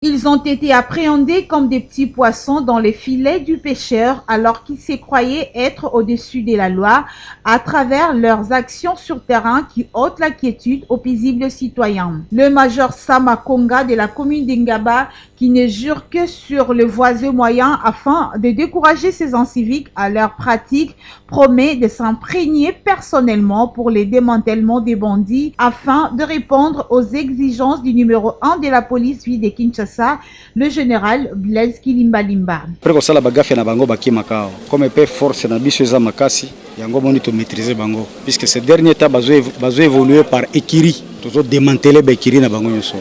Ils ont été appréhendés comme des petits poissons dans les filets du pêcheur alors qu'ils se croyaient être au-dessus de la loi à travers leurs actions sur terrain qui ôtent la quiétude aux paisibles citoyens. Le major Sama Konga de la commune d'Ingaba, qui ne jure que sur le voisin moyen afin de décourager ces inciviques à leur pratique, promet de s'imprégner personnellement pour le démantèlement des bandits afin de répondre aux exigences du numéro 1 de la police ville de Kinshasa, le général Blaise Kilimbalimba. Après ça, la bagafe na bango baki makao. Comme épée force na biso eza makasi, yango moni to maîtriser bango. Puisque ces derniers temps bazo évoluer par écurie, toujours démanteler ba écurie na bango nyoso.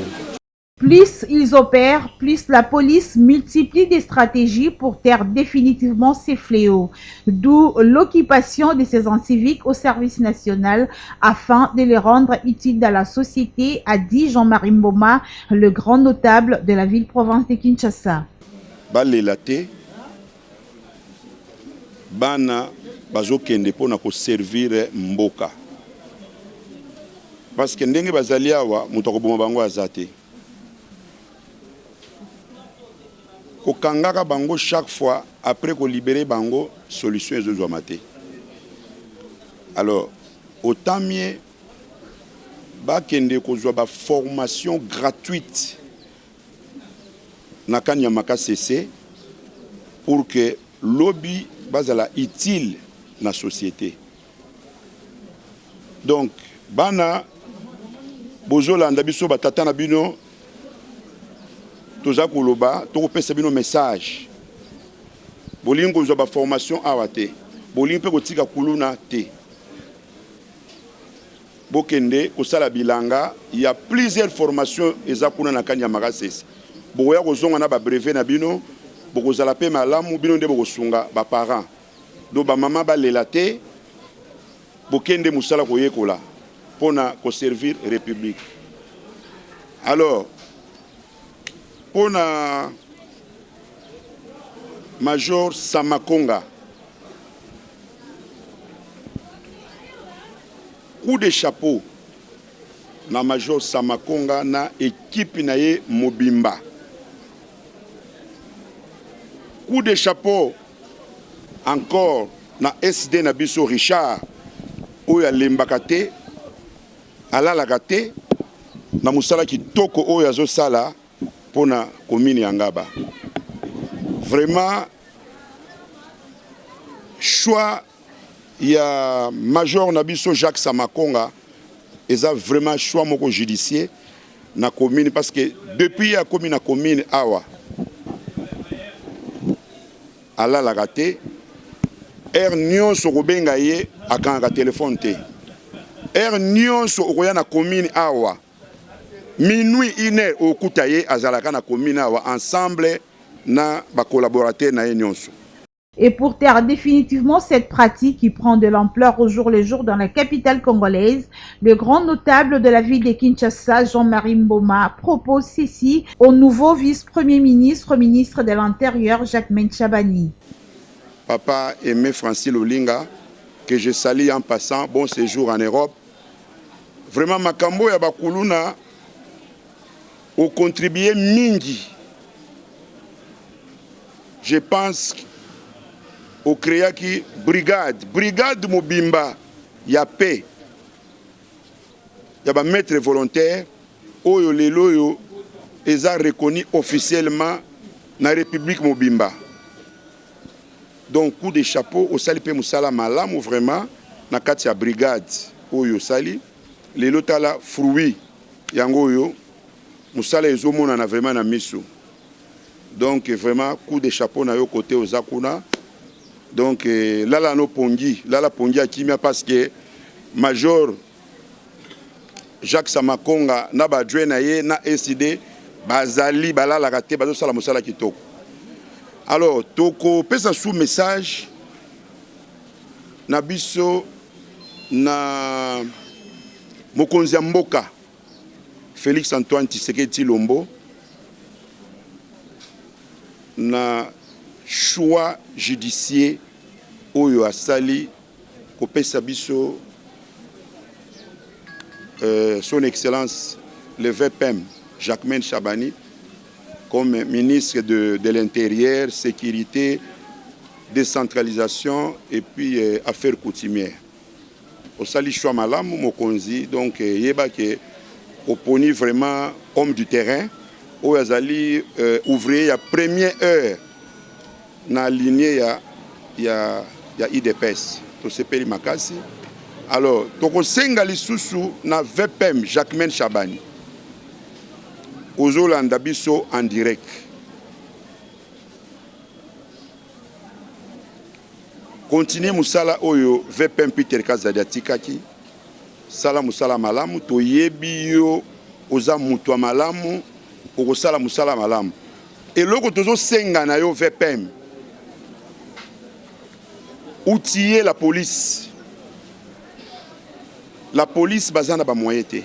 Plus ils opèrent, plus la police multiplie des stratégies pour taire définitivement ces fléaux. D'où l'occupation de ces inciviques au service national afin de les rendre utiles dans la société, a dit Jean-Marie Mboma, le grand notable de la ville-province de Kinshasa. Balelate, bana bazokende pona ko servir mboka. Parce que ndenge bazali awa muto akoboma bango azate. Kokangaka bango chaque fois après qu'on libérer bango solution ezozwa maté. Alors autant mieux bakende kozwa ba formation gratuite na kanyamaka CC pour que lobby bazala utile na société. Donc bana bozolanda biso batata na bino toza koloba tokopesa bino message bolingi kozwa ba formation awa te bolingi mpe kotika kuluna te bokende kosala bilanga il y a plusieurs formations eza kuna na kanyamaka sese boya kozonga na ba brevet na bino bokozala pe malamu bino nde bokosunga ba parents do ba mama balela te bokende musala koyekola pona ko servir république. Alors pona Major Sama Konga, coup de chapeau na Major Sama Konga na équipe na ye Mobimba. Coup de chapeau encore na SD na biso Richard oyo alembaka te alalaka te na musala kitoko oyo azosala pona commune ya Ngaba. Vraiment choix ya Major Nabiso Jacques Sama Konga eza vraiment choix moko judiciaire na commune parce que depuis ya commune awa ala la gâté nyonso kobenga ye akanga téléphone te nyonso okoya na commune awa minuit 1h okuta ye azalaka na commune awa ensemble na ba collaborateurs na ye nyonso. Et pour taire définitivement cette pratique qui prend de l'ampleur au jour le jour dans la capitale congolaise, le grand notable de la ville de Kinshasa, Jean-Marie Mboma, propose ceci au nouveau vice-premier ministre, ministre de l'Intérieur, Jacquemain Chabani. Papa Aimé Francis Lolinga, que je salue en passant, bon séjour en Europe. Vraiment, makambo ya bakuluna ont contribué mingi. Je pense au créaki brigade Mobimba ya paix ya ba maître volontaire oyo lelo yo eza reconnu officiellement na République Mobimba. Donc coup de chapeau au sali pe musala malamu vraiment na kati ya brigade oyo sali lelo tala fruit yango yo musala ezomona na vraiment na miso. Donc vraiment coup de chapeau na yo côté aux Akuna. Donc là la pongi à Kimia parce que Major Jacques Sama Konga na ba na ye na SID bazali balala kate bazo sala musala kitoko. Alors toko pesa sous message na biso na mokonzi ya mboka Félix Antoine Tshisekedi Lombo na choix judiciaire oyo asali kopesa biso son excellence le VPM Jacquemain Chabani comme ministre de l'Intérieur, sécurité, décentralisation et puis affaires coutumières. Au sali choix malamu mokonzi donc yeba ke oponi vraiment homme du terrain où azali ouvrier ya première heure na lignée ya IDPS to sepeli makasi. Alors toko senga lisusu na VPM Jacquemaine Chabani ozolanda biso en direct. Continue musala oyo VPM Peter Kazadi atikaki sala musala malamu toyebi yo oza mutu malamu okosala musala malamu eloko tozo senga na yo VPM outiller la police bazana ba moyen te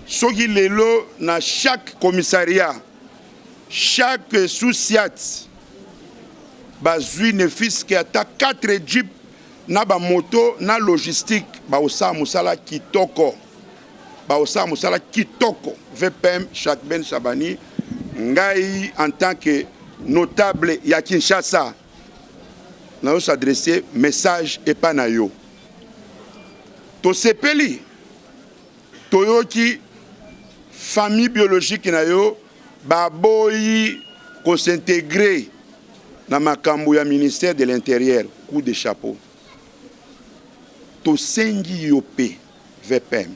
soki lelo na chaque commissariat chaque sous-siat bazui ne fils que ata 4 jeep na ba moto na logistique ba osa musala kitoko VPM Jacquemaine Chabani ngai en tant que notable ya Kinshasa na yo s'adresser message et pas na yo to sepeli toyoki famille biologique na yo ba boyi ko s'intégrer na makambo ya ministère de l'Intérieur, coup de chapeau. To sengi yope VPM.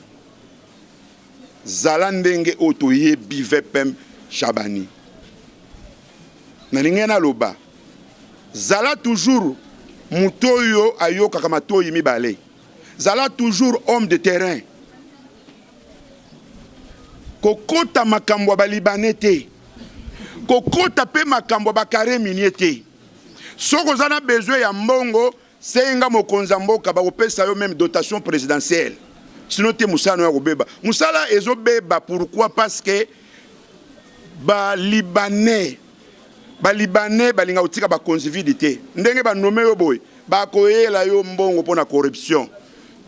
Zalandenge oto yebi VPM Chabani. Nalingena loba. Zala toujours mutoyo ayoka kama toyi mibale. Zala toujours homme de terrain. Kokota makambo ba libanete. Kokota pe makambo bakare miniete. Soko zana besoin ya mbongo senga mokonza mboka ba opesa yo même dotation présidentielle. Sinon te musala ya kobeba. Musala ezobeba pourquoi parce que ba libanais balinga utika ba convivialité. Ndenge ba nommé yo boy ba koyela yo mbongo pona corruption.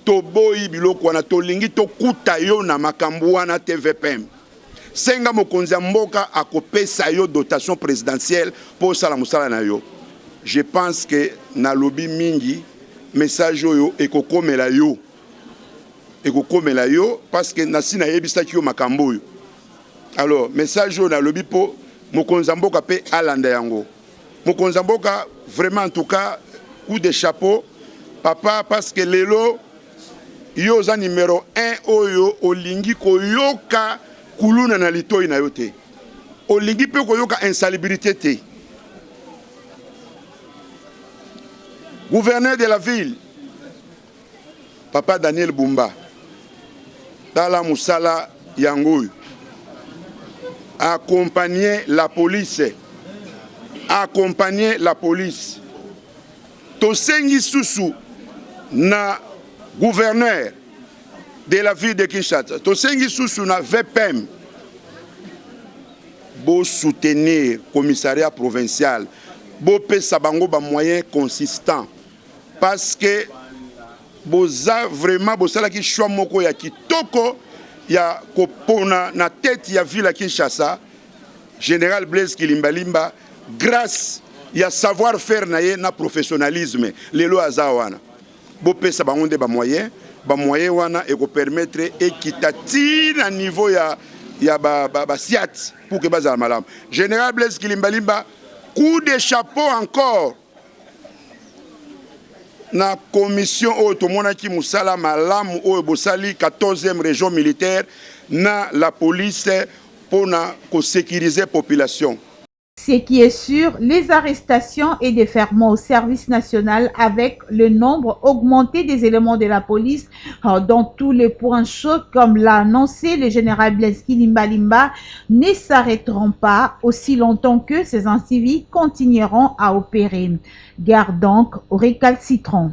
To boyi biloko wana to lingi to kuta yo na makambo wana TVPM. Senga mokonza mboka akopesa yo dotation présidentielle pour sala musala na yo. Je pense que na lobby mingi message yo ekokomela yo. Ekokomela yo parce que nasina yebisa ki yo makambo yo. Alors message yo na lobby po mokonza mboka pe alanda yango. Mokonza mboka vraiment en tout cas coup de chapeau papa parce que lelo yo za numéro 1 oyo olingi koyoka kuluna na litoi na yote. Olingi pe koyoka insalubrité te. Gouverneur de la ville, Papa Daniel Bumba, Tala Moussala Yangoui, accompagner la police. Tosengi Susu na gouverneur de la ville de Kinshasa. Tosengi Susu na VPM. Bo soutenir commissariat provincial. Bo pesa bango ba moyen consistant. Parce que boza vraiment bosala ki choix moko ya kitoko ya kopona na tête ya ville ya Kinshasa. Général Blaise Kilimbalimba grâce ya savoir-faire na ye na professionnalisme lelo azawana. Bo pesa bango de ba moyen wana et ko permettre équitatif à niveau ya ba siat pour que bazala malam. Général Blaise Kilimbalimba coup de chapeau encore na commission otomonaki musala malamu o bosali 14e région militaire na la police pour na ko sécuriser population. Ce qui est sûr, les arrestations et déferments au service national avec le nombre augmenté des éléments de la police dans tous les points chauds, comme l'a annoncé le général Blaise Kilimbalimba, ne s'arrêteront pas aussi longtemps que ces incivils continueront à opérer. Garde donc au récalcitrant.